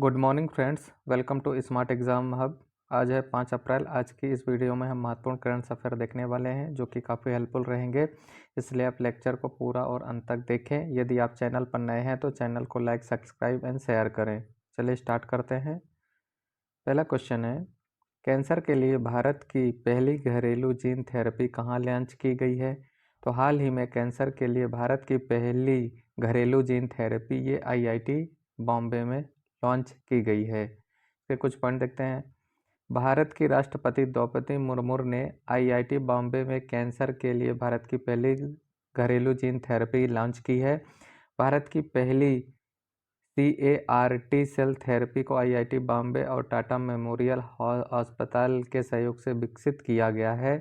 Good morning friends, welcome to Smart Exam Hub. आज है 5 अप्रैल। आज की इस वीडियो में हम महत्वपूर्ण करंट अफेयर देखने वाले हैं जो कि काफ़ी हेल्पफुल रहेंगे, इसलिए आप लेक्चर को पूरा और अंत तक देखें। यदि आप चैनल पर नए हैं तो चैनल को लाइक, सब्सक्राइब एंड शेयर करें। चलिए स्टार्ट करते हैं। पहला क्वेश्चन है, कैंसर के लिए भारत की पहली घरेलू जीन थेरेपी कहाँ लॉन्च की गई है? तो हाल ही में कैंसर के लिए भारत की पहली घरेलू जीन थेरेपी ये आईआईटी बॉम्बे में लॉन्च की गई है। फिर कुछ पॉइंट देखते हैं। भारत की राष्ट्रपति द्रौपदी मुर्मू ने आईआईटी बॉम्बे में कैंसर के लिए भारत की पहली घरेलू जीन थेरेपी लॉन्च की है। भारत की पहली CAR-T सेल थेरेपी को आईआईटी बॉम्बे और टाटा मेमोरियल अस्पताल के सहयोग से विकसित किया गया है।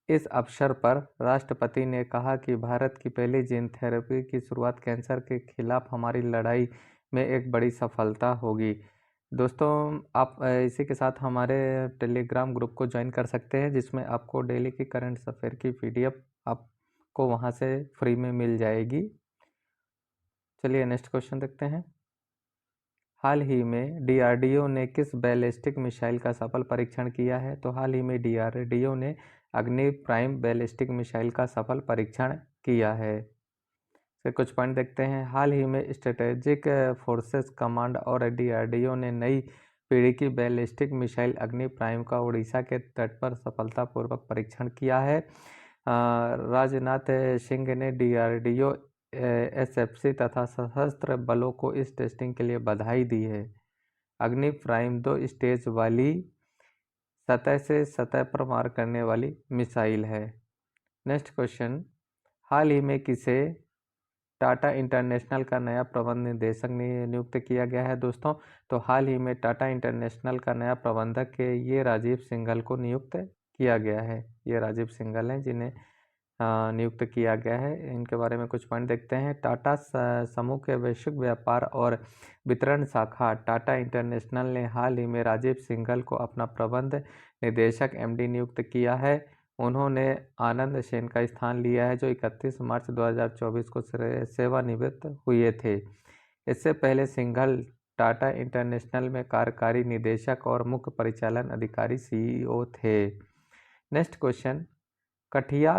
इस अवसर पर राष्ट्रपति ने कहा कि भारत की पहली जीन थेरेपी की शुरुआत कैंसर के खिलाफ हमारी लड़ाई में एक बड़ी सफलता होगी। दोस्तों, आप इसी के साथ हमारे टेलीग्राम ग्रुप को ज्वाइन कर सकते हैं, जिसमें आपको डेली की करंट अफेयर की PDF आपको वहां से फ्री में मिल जाएगी। चलिए नेक्स्ट क्वेश्चन देखते हैं। हाल ही में DRDO ने किस बैलिस्टिक मिसाइल का सफल परीक्षण किया है? तो हाल ही में DRDO ने अग्नि प्राइम बैलिस्टिक मिसाइल का सफल परीक्षण किया है। फिर कुछ पॉइंट देखते हैं। हाल ही में स्ट्रेटेजिक फोर्सेस कमांड और DRDO ने नई पीढ़ी की बैलिस्टिक मिसाइल अग्नि प्राइम का उड़ीसा के तट पर सफलतापूर्वक परीक्षण किया है। राजनाथ सिंह ने DRDO, SFC तथा सशस्त्र बलों को इस टेस्टिंग के लिए बधाई दी है। अग्नि प्राइम 2 स्टेज वाली सतह से सतह पर मार करने वाली मिसाइल है। नेक्स्ट क्वेश्चन, हाल ही में किसे टाटा इंटरनेशनल का नया प्रबंध निदेशक नियुक्त किया गया है? दोस्तों, तो हाल ही में टाटा इंटरनेशनल का नया प्रबंधक ये राजीव सिंघल को नियुक्त किया गया है। ये राजीव सिंघल हैं जिन्हें नियुक्त किया गया है। इनके बारे में कुछ पॉइंट देखते हैं। टाटा समूह के वैश्विक व्यापार और वितरण शाखा टाटा इंटरनेशनल ने हाल ही में राजीव सिंघल को अपना प्रबंध निदेशक MD नियुक्त किया है। उन्होंने आनंद सेन का स्थान लिया है, जो 31 मार्च 2024 को सेवानिवृत्त हुए थे। इससे पहले सिंघल टाटा इंटरनेशनल में कार्यकारी निदेशक और मुख्य परिचालन अधिकारी CEO थे। नेक्स्ट क्वेश्चन, कठिया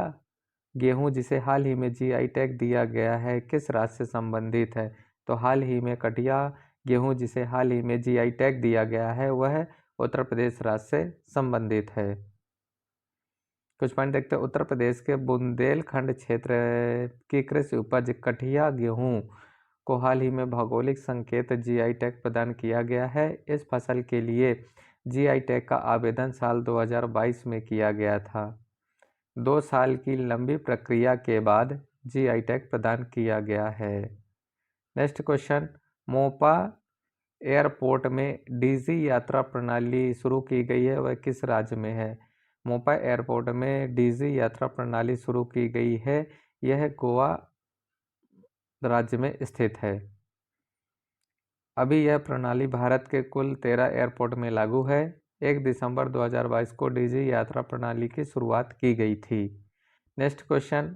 गेहूं जिसे हाल ही में GI टैग दिया गया है किस राज्य से संबंधित है? तो हाल ही में कठिया गेहूं जिसे हाल ही में GI टैग दिया गया है वह उत्तर प्रदेश राज्य से संबंधित है। कुछ पॉइंट देखते हैं। उत्तर प्रदेश के बुंदेलखंड क्षेत्र की कृषि उपज कठिया गेहूं को हाल ही में भौगोलिक संकेत GI टैग प्रदान किया गया है। इस फसल के लिए GI टैग का आवेदन साल 2022 में किया गया था। 2 साल की लंबी प्रक्रिया के बाद GI टैग प्रदान किया गया है। नेक्स्ट क्वेश्चन, मोपा एयरपोर्ट में DG यात्रा प्रणाली शुरू की गई है, वह किस राज्य में है? मोपा एयरपोर्ट में DG यात्रा प्रणाली शुरू की गई है, यह गोवा राज्य में स्थित है। अभी यह प्रणाली भारत के कुल 13 एयरपोर्ट में लागू है। 1 दिसंबर 2022 को DG यात्रा प्रणाली की शुरुआत की गई थी। नेक्स्ट क्वेश्चन,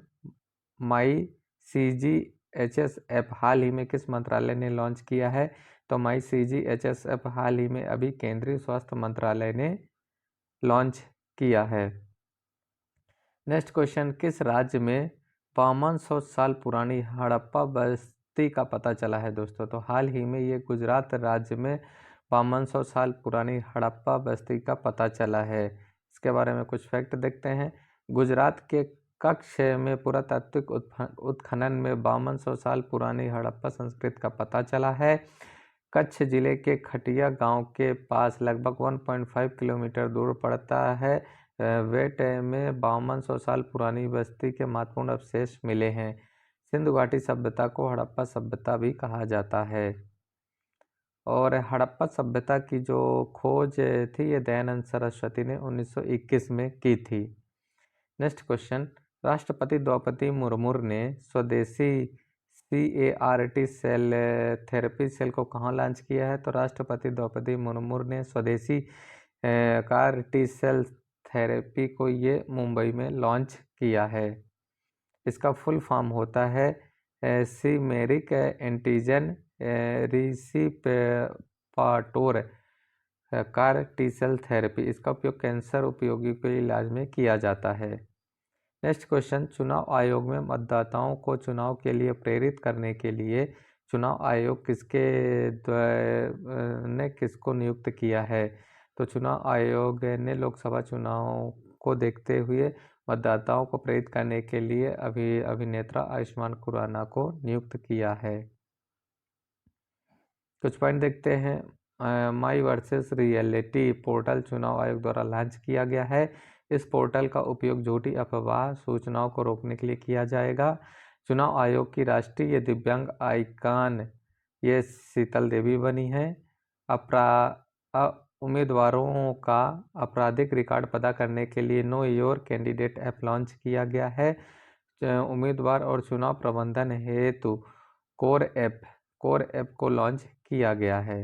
माई CGHS ऐप हाल ही में किस मंत्रालय ने लॉन्च किया है? तो माई CGHS ऐप हाल ही में अभी केंद्रीय स्वास्थ्य मंत्रालय ने लॉन्च किया है। नेक्स्ट क्वेश्चन, किस राज्य में 5200 साल पुरानी हड़प्पा बस्ती का पता चला है? दोस्तों, तो हाल ही में ये गुजरात राज्य में 5200 साल पुरानी हड़प्पा बस्ती का पता चला है। इसके बारे में कुछ फैक्ट देखते हैं। गुजरात के कच्छ में पुरातात्विक उत्खनन में 5200 साल पुरानी हड़प्पा संस्कृति का पता चला है। कच्छ जिले के खटिया गांव के पास लगभग 1.5 किलोमीटर दूर पड़ता है वेट में 5200 साल पुरानी बस्ती के महत्वपूर्ण अवशेष मिले हैं। सिंधु घाटी सभ्यता को हड़प्पा सभ्यता भी कहा जाता है। और हड़प्पा सभ्यता की जो खोज थी ये दयानंद सरस्वती ने 1921 में की थी। नेक्स्ट क्वेश्चन, राष्ट्रपति द्रौपदी मुर्मू ने स्वदेशी CAR-T सेल थेरेपी सेल को कहाँ लॉन्च किया है? तो राष्ट्रपति द्रौपदी मुर्मू ने स्वदेशी CAR-T सेल थेरेपी को ये मुंबई में लॉन्च किया है। इसका फुल फॉर्म होता है chimeric antigen receptor CAR T cell therapy, इसका उपयोग कैंसर उपयोगी के इलाज में किया जाता है। नेक्स्ट क्वेश्चन, चुनाव आयोग में मतदाताओं को चुनाव के लिए प्रेरित करने के लिए चुनाव आयोग ने किसको नियुक्त किया है? तो चुनाव आयोग ने लोकसभा चुनाव को देखते हुए मतदाताओं को प्रेरित करने के लिए अभिनेता आयुष्मान खुराना को नियुक्त किया है। कुछ पॉइंट देखते हैं। माई वर्सेस रियलिटी पोर्टल चुनाव आयोग द्वारा लॉन्च किया गया है। इस पोर्टल का उपयोग झूठी अफवाह सूचनाओं को रोकने के लिए किया जाएगा। चुनाव आयोग की राष्ट्रीय दिव्यांग आइकॉन ये शीतल देवी बनी है। उम्मीदवारों का आपराधिक रिकॉर्ड पता करने के लिए know your candidate app launch किया गया है। उम्मीदवार और चुनाव प्रबंधन हेतु कोर ऐप को लॉन्च किया गया है।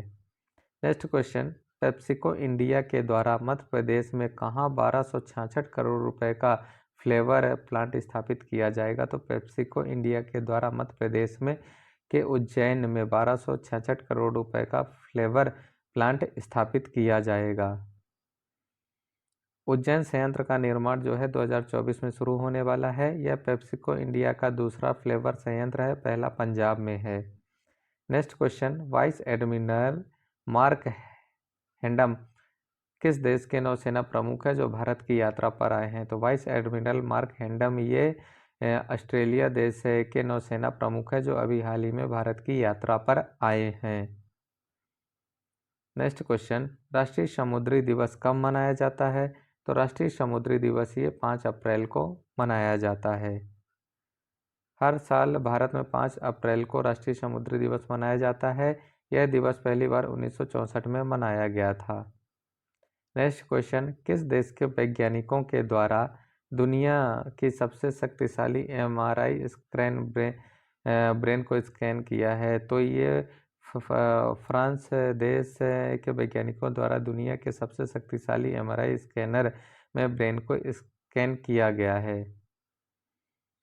नेक्स्ट क्वेश्चन, पेप्सिको इंडिया के द्वारा मध्य प्रदेश में कहाँ 1266 करोड़ रुपए का फ्लेवर प्लांट स्थापित किया जाएगा? तो पेप्सिको इंडिया के द्वारा मध्य प्रदेश में के उज्जैन में 1266 करोड़ रुपए का फ्लेवर प्लांट स्थापित किया जाएगा। उज्जैन संयंत्र का निर्माण जो है 2024 में शुरू होने वाला है। यह पेप्सिको इंडिया का दूसरा फ्लेवर संयंत्र है, पहला पंजाब में है। Next question, vice admiral Mark Hammond किस देश के नौसेना प्रमुख है जो भारत की यात्रा पर आए हैं? तो वाइस एडमिरल मार्क हैंडम ये ऑस्ट्रेलिया देश के नौसेना प्रमुख है जो अभी हाल ही में भारत की यात्रा पर आए हैं। नेक्स्ट क्वेश्चन, राष्ट्रीय समुद्री दिवस कब मनाया जाता है? तो राष्ट्रीय समुद्री दिवस ये 5 अप्रैल को मनाया जाता है। हर साल भारत में 5 अप्रैल को राष्ट्रीय समुद्री दिवस मनाया जाता है। यह दिवस पहली बार 1964 में मनाया गया था। नेक्स्ट क्वेश्चन, किस देश के वैज्ञानिकों के द्वारा दुनिया की सबसे शक्तिशाली MRI स्कैन ब्रेन को स्कैन किया है? तो ये फ्रांस देश के वैज्ञानिकों द्वारा दुनिया के सबसे शक्तिशाली MRI स्कैनर में ब्रेन को स्कैन किया गया है।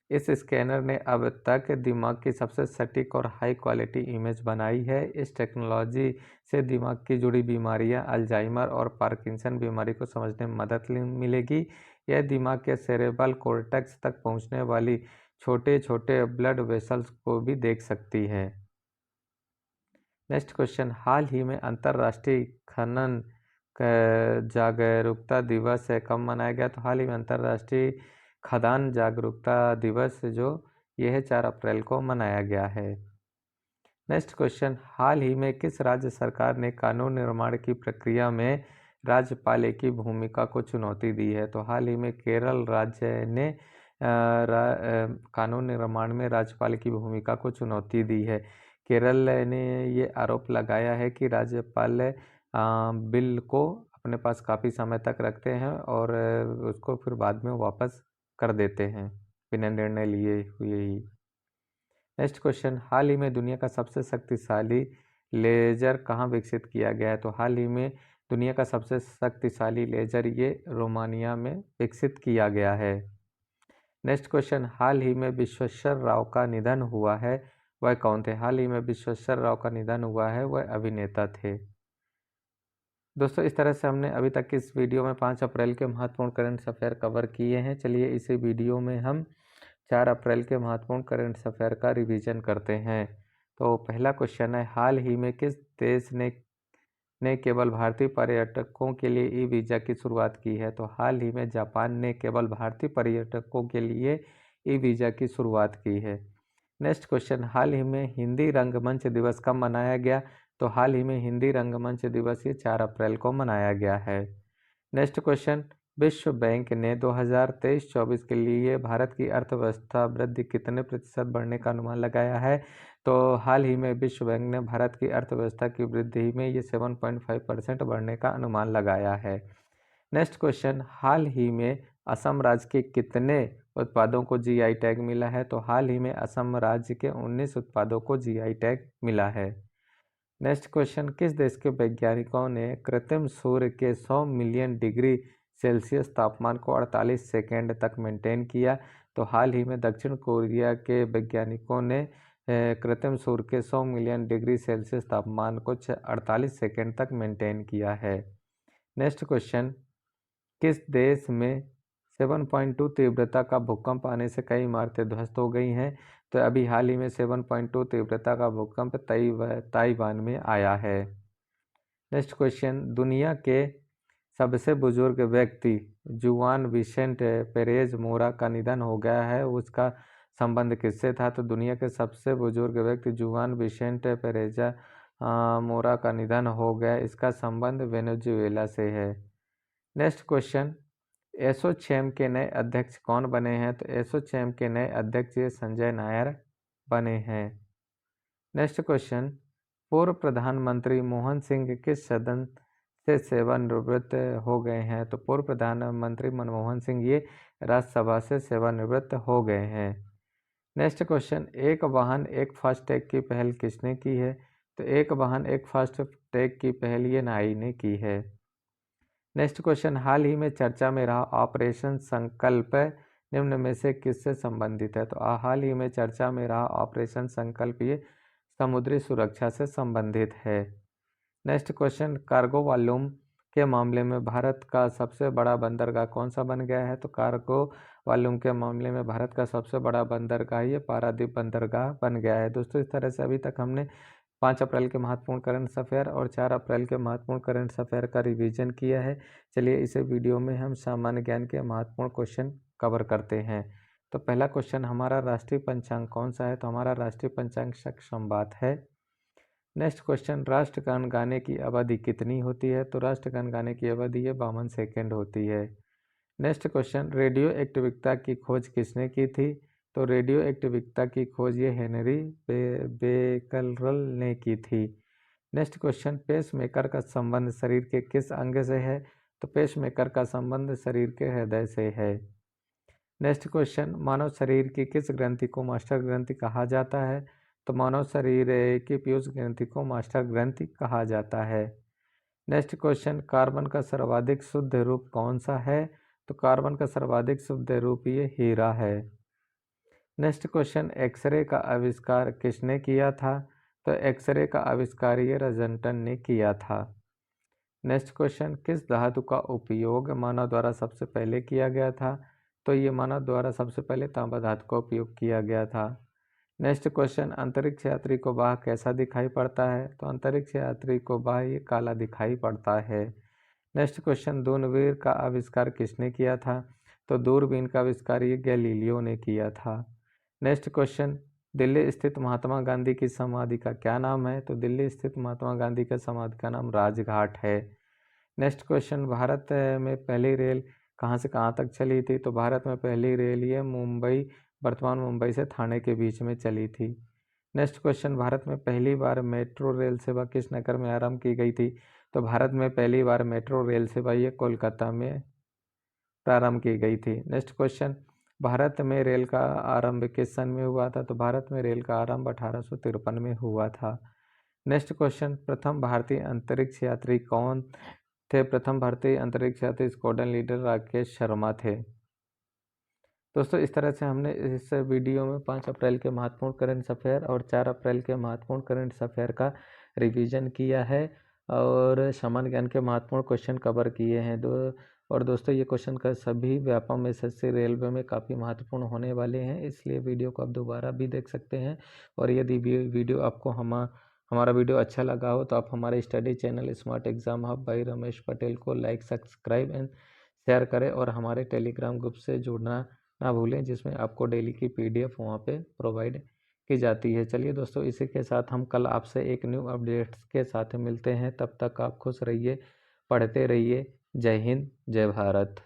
इस स्कैनर ने अब तक दिमाग की सबसे सटीक और हाई क्वालिटी इमेज बनाई है। इस टेक्नोलॉजी से दिमाग की जुड़ी बीमारियां, अल्जाइमर और पार्किंसन बीमारी को समझने में मदद मिलेगी। यह दिमाग के सेरेब्रल कॉर्टेक्स तक पहुंचने वाली छोटे छोटे ब्लड वेसल्स को भी देख सकती है। नेक्स्ट क्वेश्चन, हाल ही में अंतर्राष्ट्रीय खनन जागरूकता दिवस कब मनाया गया? तो हाल ही में अंतर्राष्ट्रीय खदान जागरूकता दिवस जो यह 4 अप्रैल को मनाया गया है। नेक्स्ट क्वेश्चन, हाल ही में किस राज्य सरकार ने कानून निर्माण की प्रक्रिया में राज्यपाल की भूमिका को चुनौती दी है? तो हाल ही में केरल राज्य ने कानून निर्माण में राज्यपाल की भूमिका को चुनौती दी है। केरल ने ये आरोप लगाया है कि राज्यपाल बिल को अपने पास काफ़ी समय तक रखते हैं और उसको फिर बाद में वापस कर देते हैं बिना निर्णय लिए हुए ही। नेक्स्ट क्वेश्चन, हाल ही में दुनिया का सबसे शक्तिशाली लेजर कहाँ विकसित किया गया है? तो हाल ही में दुनिया का सबसे शक्तिशाली लेजर ये रोमानिया में विकसित किया गया है। नेक्स्ट क्वेश्चन, हाल ही में विश्वेश्वर राव का निधन हुआ है, वह कौन थे? हाल ही में विश्वेश्वर राव का निधन हुआ है, वह अभिनेता थे। दोस्तों, इस तरह से हमने अभी तक इस वीडियो में 5 अप्रैल के महत्वपूर्ण करंट अफेयर कवर किए हैं। चलिए इसी वीडियो में हम 4 अप्रैल के महत्वपूर्ण करंट अफेयर का रिवीजन करते हैं। तो पहला क्वेश्चन है, हाल ही में किस देश ने केवल भारतीय पर्यटकों के लिए ई वीज़ा की शुरुआत की है? तो हाल ही में जापान ने केवल भारतीय पर्यटकों के लिए ई वीज़ा की शुरुआत की है। नेक्स्ट क्वेश्चन, हाल ही में हिंदी रंगमंच दिवस कब मनाया गया? तो हाल ही में हिंदी रंगमंच दिवस ये 4 अप्रैल को मनाया गया है। नेक्स्ट क्वेश्चन, विश्व बैंक ने 2023-24 के लिए भारत की अर्थव्यवस्था वृद्धि कितने प्रतिशत बढ़ने का अनुमान लगाया है? तो हाल ही में विश्व बैंक ने भारत की अर्थव्यवस्था की वृद्धि में ये 7.5% बढ़ने का अनुमान लगाया है। नेक्स्ट क्वेश्चन, हाल ही में असम राज्य के कितने उत्पादों को GI टैग मिला है? तो हाल ही में असम राज्य के 19 उत्पादों को GI टैग मिला है। नेक्स्ट क्वेश्चन, किस देश के वैज्ञानिकों ने कृत्रिम सूर्य के 100 मिलियन डिग्री सेल्सियस तापमान को 48 सेकेंड तक मेंटेन किया? तो हाल ही में दक्षिण कोरिया के वैज्ञानिकों ने कृत्रिम सूर्य के 100 मिलियन डिग्री सेल्सियस तापमान को 48 सेकेंड तक मेंटेन किया है। नेक्स्ट क्वेश्चन, किस देश में 7.2 तीव्रता का भूकंप आने से कई इमारतें ध्वस्त हो गई हैं? तो अभी हाल ही में 7.2 तीव्रता का भूकंप ताइवान में आया है। नेक्स्ट क्वेश्चन, दुनिया के सबसे बुजुर्ग व्यक्ति जुआन विसेंट पेरेज मोरा का निधन हो गया है, उसका संबंध किससे था? तो दुनिया के सबसे बुजुर्ग व्यक्ति जुआन विसेंट पेरेजा मोरा का निधन हो गया, इसका संबंध वेनेजुएला से है। नेक्स्ट क्वेश्चन, एसोचैम के नए अध्यक्ष कौन बने हैं? तो एसोचैम के नए अध्यक्ष संजय नायर बने हैं। नेक्स्ट क्वेश्चन, पूर्व प्रधानमंत्री मोहन सिंह किस सदन से सेवानिवृत्त हो गए हैं? तो पूर्व प्रधानमंत्री मनमोहन सिंह ये राज्यसभा से सेवानिवृत्त हो गए हैं। नेक्स्ट क्वेश्चन, एक वाहन एक फास्टैग की पहल किसने की है? तो एक वाहन एक फास्टैग की पहल ये नाई ने की है। नेक्स्ट क्वेश्चन, हाल ही में चर्चा में रहा ऑपरेशन संकल्प निम्न में से किससे संबंधित है? तो हाल ही में चर्चा में रहा ऑपरेशन संकल्प ये समुद्री सुरक्षा से संबंधित है। नेक्स्ट क्वेश्चन, कार्गो वॉल्यूम के मामले में भारत का सबसे बड़ा बंदरगाह कौन सा बन गया है? तो कार्गो वॉल्यूम के मामले में भारत का सबसे बड़ा बंदरगाह ये पारादीप बंदरगाह बन गया है। दोस्तों, इस तरह से अभी तक हमने 5 अप्रैल के महत्वपूर्ण करंट अफेयर और 4 अप्रैल के महत्वपूर्ण करंट अफेयर का रिवीजन किया है। चलिए इसे वीडियो में हम सामान्य ज्ञान के महत्वपूर्ण क्वेश्चन कवर करते हैं। तो पहला क्वेश्चन, हमारा राष्ट्रीय पंचांग कौन सा है? तो हमारा राष्ट्रीय पंचांग शक संवाद है। नेक्स्ट क्वेश्चन, राष्ट्रगान गाने की अवधि कितनी होती है? तो राष्ट्रगान गाने की अवधि ये 52 सेकेंड होती है। नेक्स्ट क्वेश्चन, रेडियो एक्टिविटी की खोज किसने की थी? तो रेडियो एक्टिविटी की खोज ये हेनरी बेकरल ने की थी। नेक्स्ट क्वेश्चन, पेसमेकर का संबंध शरीर के किस अंग से है? तो पेसमेकर का संबंध शरीर के हृदय से है। नेक्स्ट क्वेश्चन, मानव शरीर की किस ग्रंथि को मास्टर ग्रंथि कहा जाता है? तो मानव शरीर की पीयूष ग्रंथि को मास्टर ग्रंथि कहा जाता है। नेक्स्ट क्वेश्चन, कार्बन का सर्वाधिक शुद्ध रूप कौन सा है? तो कार्बन का सर्वाधिक शुद्ध रूप ये हीरा है। नेक्स्ट क्वेश्चन, एक्सरे का आविष्कार किसने किया था? तो एक्सरे का आविष्कार ये रजंटन ने किया था। नेक्स्ट क्वेश्चन, किस धातु का उपयोग मानव द्वारा सबसे पहले किया गया था? तो ये मानव द्वारा सबसे पहले तांबा धातु का उपयोग किया गया था। नेक्स्ट क्वेश्चन, अंतरिक्ष यात्री को बाह कैसा दिखाई पड़ता है? तो अंतरिक्ष यात्री को बाह ये काला दिखाई पड़ता है। नेक्स्ट क्वेश्चन, दूरबीन का आविष्कार किसने किया था? तो दूरबीन का आविष्कार ये गैलीलियो ने किया था। नेक्स्ट क्वेश्चन, दिल्ली स्थित महात्मा गांधी की समाधि का क्या नाम है? तो दिल्ली स्थित महात्मा गांधी की समाधि का नाम राजघाट है। नेक्स्ट क्वेश्चन, भारत में पहली रेल कहाँ से कहाँ तक चली थी? तो भारत में पहली रेल ये मुंबई, वर्तमान मुंबई से थाने के बीच में चली थी। नेक्स्ट क्वेश्चन, भारत में पहली बार मेट्रो रेल सेवा किस नगर में आरंभ की गई थी? तो भारत में पहली बार मेट्रो रेल सेवा ये कोलकाता में प्रारंभ की गई थी। नेक्स्ट क्वेश्चन, भारत में रेल का आरंभ किस सन में हुआ था? तो भारत में रेल का आरंभ 1853 में हुआ था। नेक्स्ट क्वेश्चन, प्रथम भारतीय अंतरिक्ष यात्री कौन थे? प्रथम भारतीय अंतरिक्ष यात्री स्क्वाड्रन लीडर राकेश शर्मा थे। दोस्तों, इस तरह से हमने इस वीडियो में 5 अप्रैल के महत्वपूर्ण करंट अफेयर और 4 अप्रैल के महत्वपूर्ण करंट अफेयर का रिवीजन किया है और सामान्य ज्ञान के महत्वपूर्ण क्वेश्चन कवर किए हैं। दोस्तों, ये क्वेश्चन का सभी व्यापम एसएससी रेलवे में काफ़ी महत्वपूर्ण होने वाले हैं, इसलिए वीडियो को आप दोबारा भी देख सकते हैं। और यदि वीडियो आपको हमारा वीडियो अच्छा लगा हो तो आप हमारे study channel smart exam hub by Ramesh Patel को लाइक, सब्सक्राइब एंड शेयर करें और हमारे टेलीग्राम ग्रुप से जुड़ना ना भूलें, जिसमें आपको डेली की पीडीएफ वहाँ पे प्रोवाइड की जाती है। चलिए दोस्तों, इसी के साथ हम कल आपसे एक न्यू अपडेट्स के साथ मिलते हैं। तब तक आप खुश रहिए, पढ़ते रहिए। जय हिंद, जय भारत।